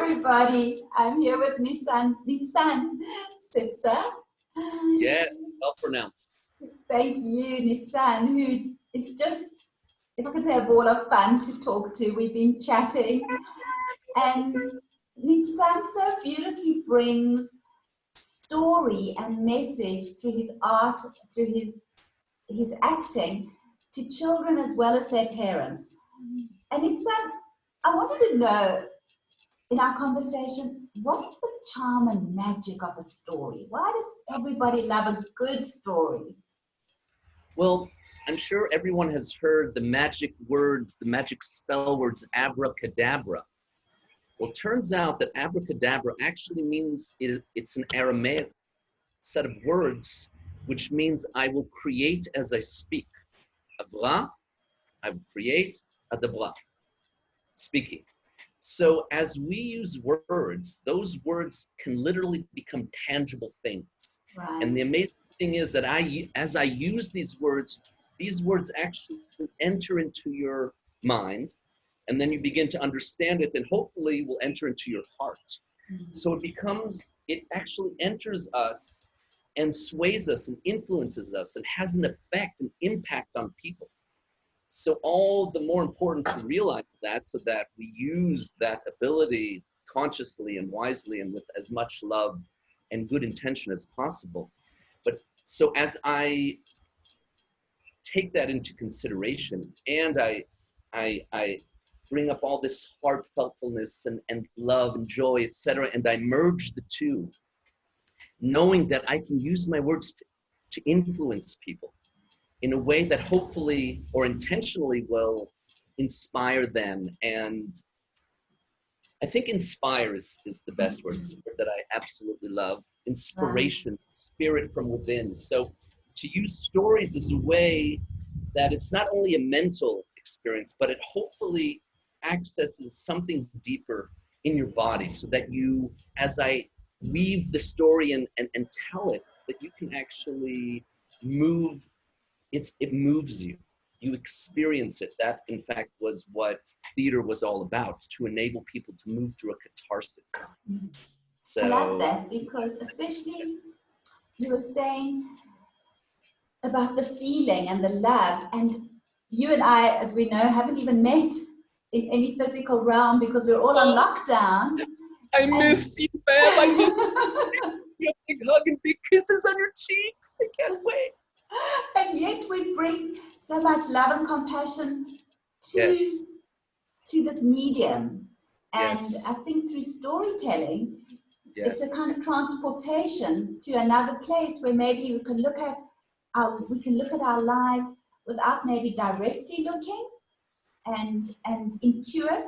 everybody. I'm here with Nitzan Sitzer. Yeah, well pronounced. Thank you, Nitzan, who is just, if I could say, a ball of fun to talk to. We've been chatting, and Nitzan so beautifully brings story and message through his art, through his acting, to children as well as their parents. And Nitzan, I wanted to know, in our conversation, what is the charm and magic of a story? Why does everybody love a good story? Well, I'm sure everyone has heard the magic words, the magic spell words, abracadabra. Well, it turns out that abracadabra actually means it's an Aramaic set of words, which means I will create as I speak. Avra, I will create, adabra, speaking. So as we use words, those words can literally become tangible things. Right. And the amazing thing is that as I use these words actually enter into your mind, and then you begin to understand it, and hopefully will enter into your heart. Mm-hmm. So it actually enters us and sways us and influences us and has an effect, an impact on people. So all the more important to realize that, so that we use that ability consciously and wisely and with as much love and good intention as possible. But so as I take that into consideration, and I bring up all this heartfeltfulness and love and joy, etc., and I merge the two, knowing that I can use my words to influence people in a way that hopefully or intentionally will inspire them. And I think inspire is the best word. It's a word that I absolutely love. Inspiration, spirit from within. So to use stories as a way that it's not only a mental experience, but it hopefully accesses something deeper in your body, so that you, as I weave the story and tell it, that you can actually move. It moves you. You experience it. That, in fact, was what theater was all about, to enable people to move through a catharsis. So, I love that, because especially you were saying about the feeling and the love, and you and I, as we know, haven't even met in any physical realm because we're all on lockdown. I miss you, ma'am. I miss you. Big hug and big kisses on your cheeks. I can't wait. And yet we bring so much love and compassion to this medium. And I think through storytelling, it's a kind of transportation to another place where maybe we can look at our lives without maybe directly looking, and intuit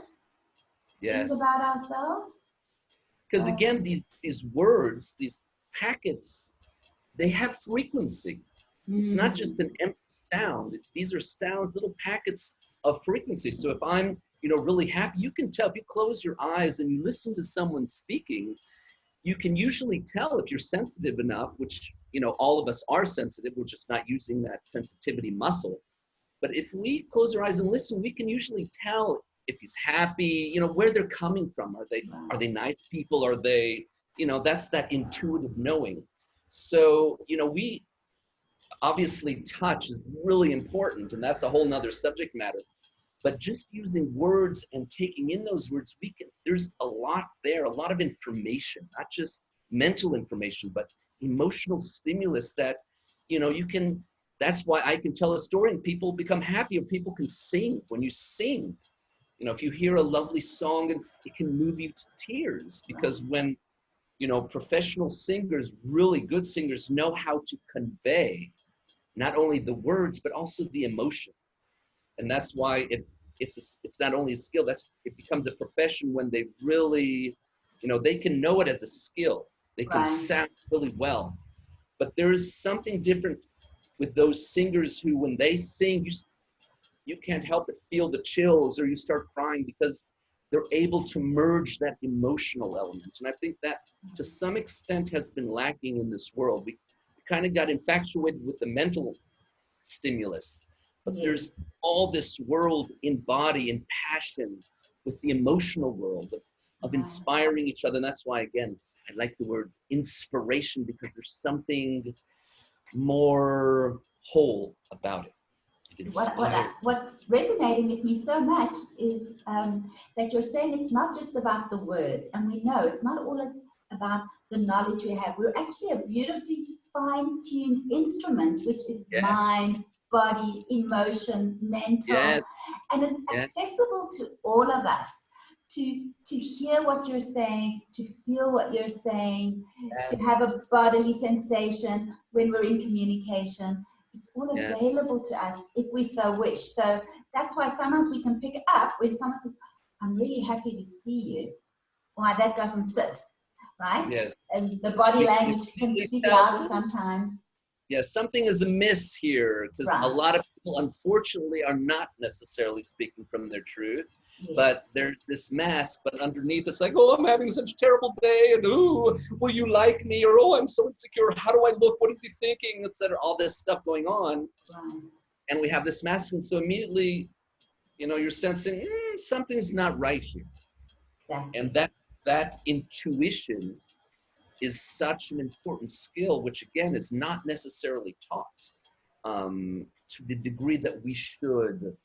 things about ourselves. Because again, these words, these packets, they have frequency. It's not just an empty sound. These are sounds, little packets of frequency. So if I'm, really happy, you can tell. If you close your eyes and you listen to someone speaking, you can usually tell if you're sensitive enough, which, all of us are sensitive. We're just not using that sensitivity muscle. But if we close our eyes and listen, we can usually tell if he's happy, where they're coming from. Are they nice people? Are they, that's that intuitive knowing. So, we obviously touch is really important, and that's a whole nother subject matter. But just using words and taking in those words, there's a lot there, a lot of information, not just mental information, but emotional stimulus that, that's why I can tell a story and people become happy, or people can sing. When you sing, if you hear a lovely song, and it can move you to tears, because when, professional singers, really good singers, know how to convey not only the words, but also the emotion. And that's why it's not only a skill, it becomes a profession when they really, they can know it as a skill. They can sound really well. But there's something different with those singers who, when they sing, you can't help but feel the chills, or you start crying, because they're able to merge that emotional element. And I think that to some extent has been lacking in this world. We kind of got infatuated with the mental stimulus, but there's all this world in body and passion with the emotional world of of inspiring each other. And that's why, again, I like the word inspiration, because there's something more whole about it. What's resonating with me so much is that you're saying it's not just about the words, and we know it's not all about the knowledge we have. We're actually a beautifully fine-tuned instrument, which is mind, body, emotion, mental, and it's accessible to all of us. To hear what you're saying, to feel what you're saying, to have a bodily sensation when we're in communication. It's all available to us if we so wish. So that's why sometimes we can pick it up when someone says, I'm really happy to see you. Why that doesn't sit, right? Yes. And the body language can speak louder sometimes. Yes, something is amiss here, because a lot of people, unfortunately, are not necessarily speaking from their truth. Yes. But there's this mask, but underneath it's like, oh, I'm having such a terrible day, and ooh, will you like me? Or oh, I'm so insecure. How do I look? What is he thinking? Etc. All this stuff going on. Right. And we have this mask, and so immediately, you know, you're sensing something's not right here. Exactly. And that intuition is such an important skill, which again is not necessarily taught to the degree that we should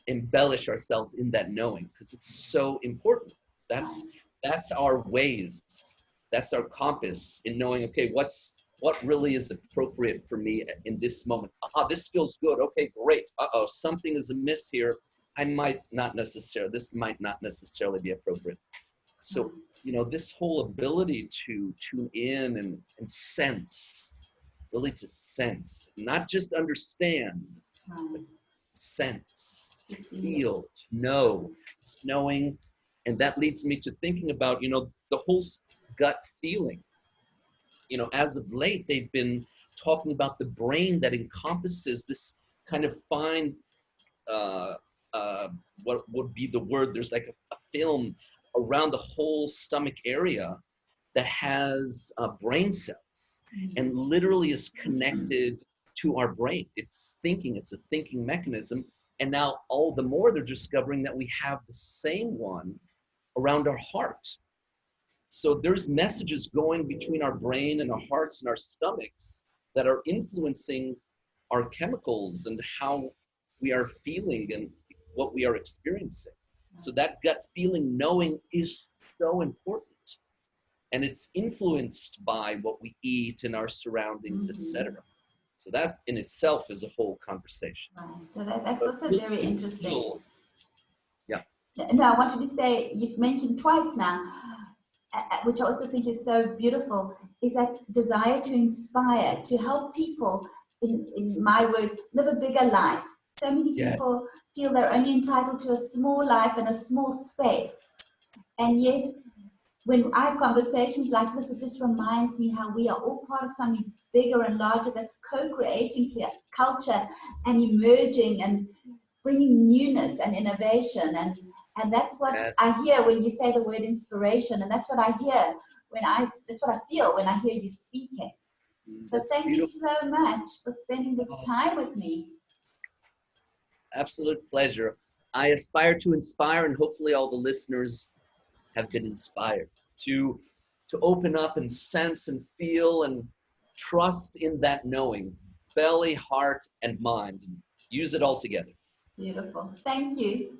embellish ourselves in that knowing, because it's so important. That's our ways, that's our compass in knowing, okay, what really is appropriate for me in this moment. This feels good. Okay, great. Something is amiss here. This might not necessarily be appropriate. So, you know, this whole ability to tune in and sense, really to sense, not just understand, but sense, feel, know, just knowing. And that leads me to thinking about, you know, the whole gut feeling. You know, as of late, they've been talking about the brain that encompasses this kind of fine, what would be the word? There's like a film around the whole stomach area that has brain cells and literally is connected to our brain. It's a thinking mechanism. And now all the more they're discovering that we have the same one around our heart. So there's messages going between our brain and our hearts and our stomachs that are influencing our chemicals and how we are feeling and what we are experiencing. So that gut feeling, knowing, is so important. And it's influenced by what we eat and our surroundings, etc. So that in itself is a whole conversation. Right. So that's also very interesting. Yeah. No, I wanted to say, you've mentioned twice now, which I also think is so beautiful, is that desire to inspire, to help people, in my words, live a bigger life. So many people feel they're only entitled to a small life and a small space. And yet, when I have conversations like this, it just reminds me how we are all part of something bigger and larger that's co-creating culture and emerging and bringing newness and innovation. And that's what I hear when you say the word inspiration. And that's what I hear that's what I feel when I hear you speaking. So thank you so much for spending this time with me. Absolute pleasure. I aspire to inspire, and hopefully all the listeners have been inspired to open up and sense and feel and trust in that knowing, belly, heart, and mind, and use it all together. Beautiful. Thank you.